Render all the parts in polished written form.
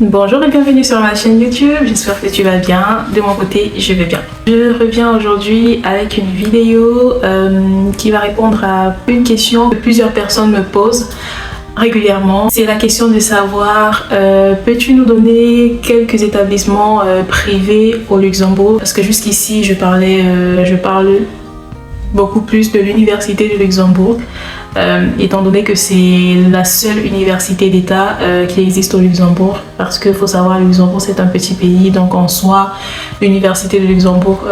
Bonjour et bienvenue sur ma chaîne YouTube, j'espère que tu vas bien. De mon côté, je vais bien. Je reviens aujourd'hui avec une vidéo qui va répondre à une question que plusieurs personnes me posent régulièrement. C'est la question de savoir, peux-tu nous donner quelques établissements privés au Luxembourg? Parce que jusqu'ici, je parle beaucoup plus de l'université de Luxembourg, étant donné que c'est la seule université d'État qui existe au Luxembourg, parce qu'il faut savoir, le Luxembourg c'est un petit pays, donc en soi l'université de Luxembourg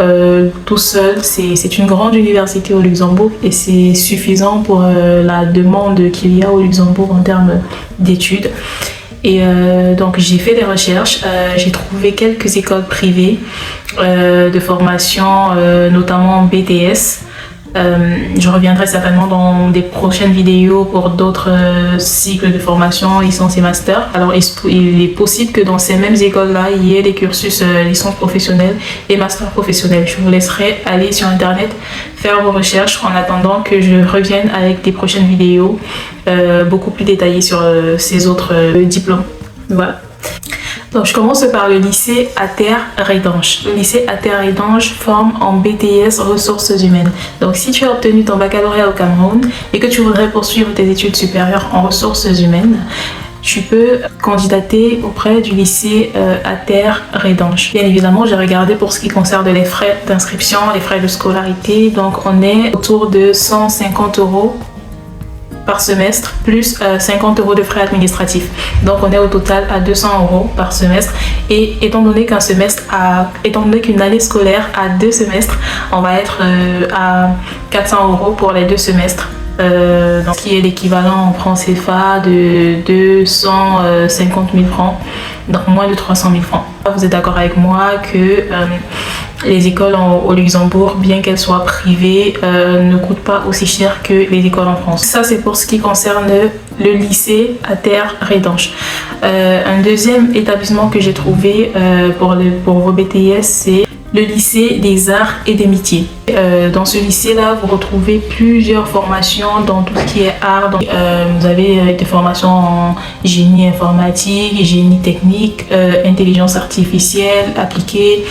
tout seul, c'est une grande université au Luxembourg et c'est suffisant pour la demande qu'il y a au Luxembourg en termes d'études. Et donc j'ai fait des recherches, j'ai trouvé quelques écoles privées de formation, notamment BTS. Je reviendrai certainement dans des prochaines vidéos pour d'autres cycles de formation, licence et master. Alors il est possible que dans ces mêmes écoles-là, il y ait des cursus licence professionnelle et master professionnel. Je vous laisserai aller sur internet faire vos recherches en attendant que je revienne avec des prochaines vidéos beaucoup plus détaillées sur ces autres diplômes. Voilà. Donc je commence par le lycée Ater-Redange. Le lycée Ater-Redange forme en BTS ressources humaines. Donc si tu as obtenu ton baccalauréat au Cameroun et que tu voudrais poursuivre tes études supérieures en ressources humaines, tu peux candidater auprès du lycée Ater-Redange. Bien évidemment, j'ai regardé pour ce qui concerne les frais d'inscription, les frais de scolarité. Donc on est autour de 150 € par semestre, plus 50 € de frais administratifs. Donc on est au total à 200 € par semestre. Et étant donné qu'une année scolaire a 2 semestres, on va être à 400 € pour les 2 semestres. Donc, ce qui est l'équivalent en francs CFA de 250 000 francs, donc moins de 300 000 francs. Vous êtes d'accord avec moi que les écoles au Luxembourg, bien qu'elles soient privées, ne coûtent pas aussi cher que les écoles en France. Ça, c'est pour ce qui concerne le lycée Ater-Redange. Un deuxième établissement que j'ai trouvé pour vos BTS, c'est le lycée des arts et des métiers. Dans ce lycée-là, vous retrouvez plusieurs formations dans tout ce qui est art. Donc, vous avez des formations en génie informatique, génie technique, intelligence artificielle appliquée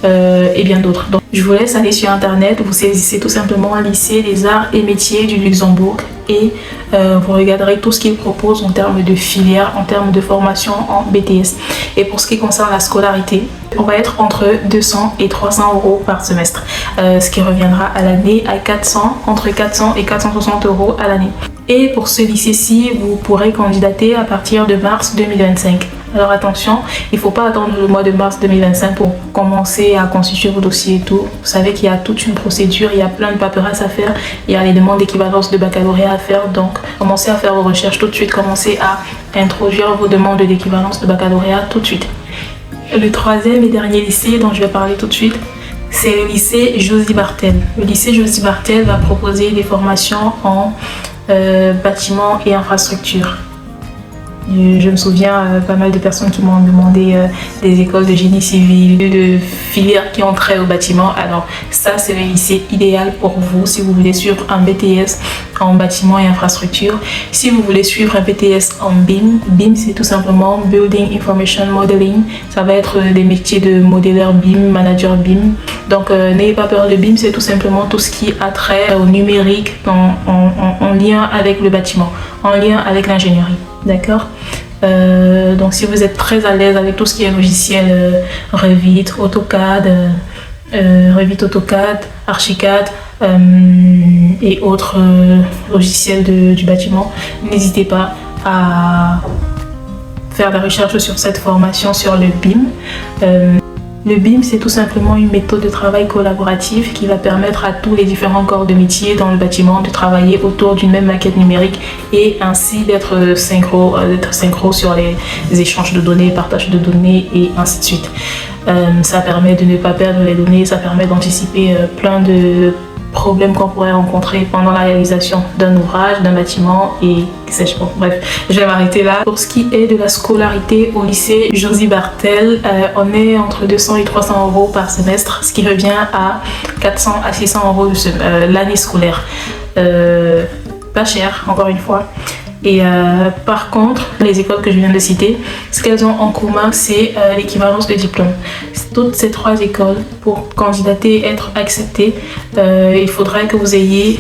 et bien d'autres. Donc, je vous laisse aller sur internet, vous saisissez tout simplement lycée des arts et métiers du Luxembourg et vous regarderez tout ce qu'ils proposent en termes de filière, en termes de formation en BTS. Et pour ce qui concerne la scolarité, on va être entre 200 et 300 € par semestre, ce qui reviendra à l'année à entre 400 et 460 € à l'année. Et pour ce lycée-ci, vous pourrez candidater à partir de mars 2025. Alors attention, il ne faut pas attendre le mois de mars 2025 pour commencer à constituer vos dossiers et tout. Vous savez qu'il y a toute une procédure, il y a plein de paperasses à faire, il y a les demandes d'équivalence de baccalauréat à faire. Donc commencez à faire vos recherches tout de suite, commencez à introduire vos demandes d'équivalence de baccalauréat tout de suite. Le troisième et dernier lycée dont je vais parler tout de suite, c'est le lycée Josie Bartel. Le lycée Josie Bartel va proposer des formations en bâtiment et infrastructure. Je me souviens pas mal de personnes qui m'ont demandé des écoles de génie civil, de filières qui ont trait au bâtiment. Alors ça, c'est le lycée idéal pour vous si vous voulez suivre un BTS en bâtiment et infrastructure. Si vous voulez suivre un BTS en BIM, BIM c'est tout simplement Building Information Modeling. Ça va être des métiers de modéleur BIM, manager BIM. Donc n'ayez pas peur, le BIM c'est tout simplement tout ce qui a trait au numérique en lien avec le bâtiment, en lien avec l'ingénierie. D'accord. Donc si vous êtes très à l'aise avec tout ce qui est logiciel Revit, AutoCAD, Archicad et autres logiciels du bâtiment, n'hésitez pas à faire des recherches sur cette formation sur le BIM. Le BIM, c'est tout simplement une méthode de travail collaborative qui va permettre à tous les différents corps de métier dans le bâtiment de travailler autour d'une même maquette numérique et ainsi d'être synchro sur les échanges de données, partage de données et ainsi de suite. Ça permet de ne pas perdre les données, ça permet d'anticiper plein de problèmes qu'on pourrait rencontrer pendant la réalisation d'un ouvrage, d'un bâtiment et sais-je. Bon, bref, je vais m'arrêter là. Pour ce qui est de la scolarité au lycée Josie Bartel, on est entre 200 et 300 € par semestre, ce qui revient à 400 à 600 € l'année scolaire. Pas cher, encore une fois. Et par contre, les écoles que je viens de citer, ce qu'elles ont en commun, c'est l'équivalence de diplôme. Toutes ces 3 écoles, pour candidater et être acceptées, il faudrait que vous ayez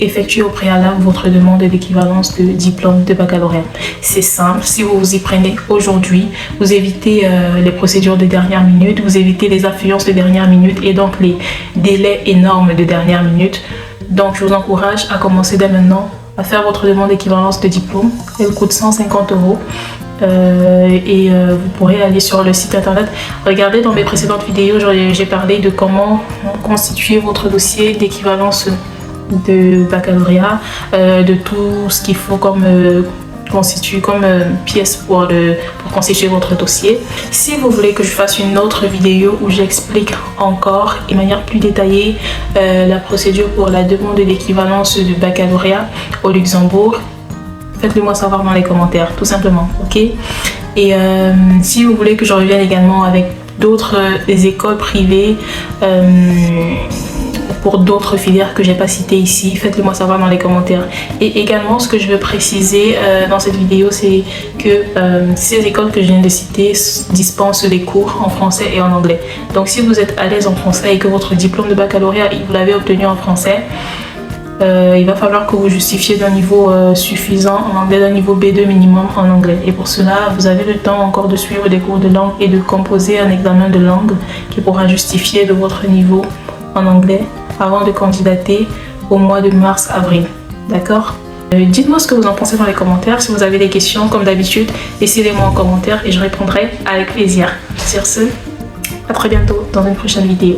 effectué au préalable votre demande d'équivalence de diplôme de baccalauréat. C'est simple, si vous vous y prenez aujourd'hui, vous évitez les procédures de dernière minute, vous évitez les affluences de dernière minute et donc les délais énormes de dernière minute. Donc je vous encourage à commencer dès maintenant à faire votre demande d'équivalence de diplôme. Elle coûte 150 €. Vous pourrez aller sur le site internet. Regardez dans mes précédentes vidéos, j'ai parlé de comment constituer votre dossier d'équivalence de baccalauréat, de tout ce qu'il faut comme pièce pour constituer votre dossier. Si vous voulez que je fasse une autre vidéo où j'explique encore de manière plus détaillée la procédure pour la demande d'équivalence du baccalauréat au Luxembourg, faites-le moi savoir dans les commentaires, tout simplement, ok? Et si vous voulez que je revienne également avec d'autres écoles privées pour d'autres filières que j'ai pas citées ici, faites-le moi savoir dans les commentaires. Et également, ce que je veux préciser dans cette vidéo, c'est que ces écoles que je viens de citer dispensent des cours en français et en anglais. Donc si vous êtes à l'aise en français et que votre diplôme de baccalauréat, vous l'avez obtenu en français, il va falloir que vous justifiez d'un niveau suffisant en anglais, d'un niveau B2 minimum en anglais. Et pour cela, vous avez le temps encore de suivre des cours de langue et de composer un examen de langue qui pourra justifier de votre niveau en anglais avant de candidater au mois de mars-avril. D'accord? Dites-moi ce que vous en pensez dans les commentaires. Si vous avez des questions, comme d'habitude, laissez-les-moi en commentaire et je répondrai avec plaisir. Sur ce, à très bientôt dans une prochaine vidéo.